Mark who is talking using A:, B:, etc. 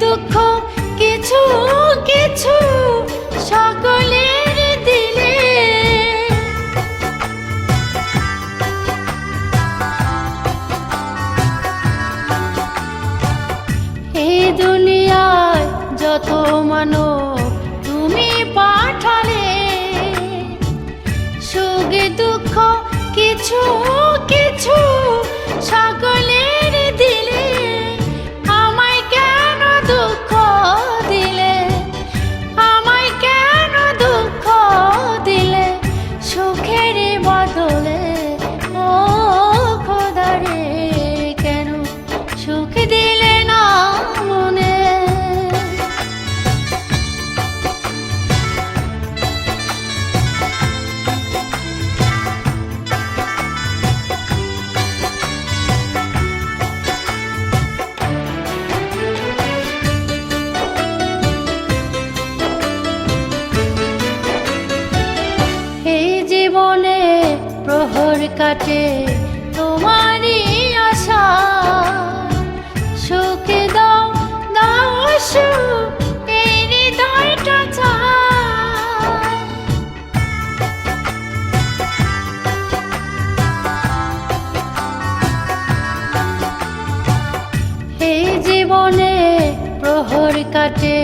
A: দুঃখ কিছু কিছু সকলের দিলে, এই দুনিয়ায় যত মানব তুমি পাঠালে, সুখ দুঃখ কিছু কিছু সকলের দিলে, আমায় কেন দুঃখ দিলে, আমায় কেন দুঃখ দিলে, সুখের বদলে ও খোদা রে, কেন সুখ দিলে না মনে। এই জীবনে প্রহর কাটে তোমারই আশা, সুখ দাও দাও সুখ এই হৃদয়টা চায়। এই জীবনে প্রহর কাটে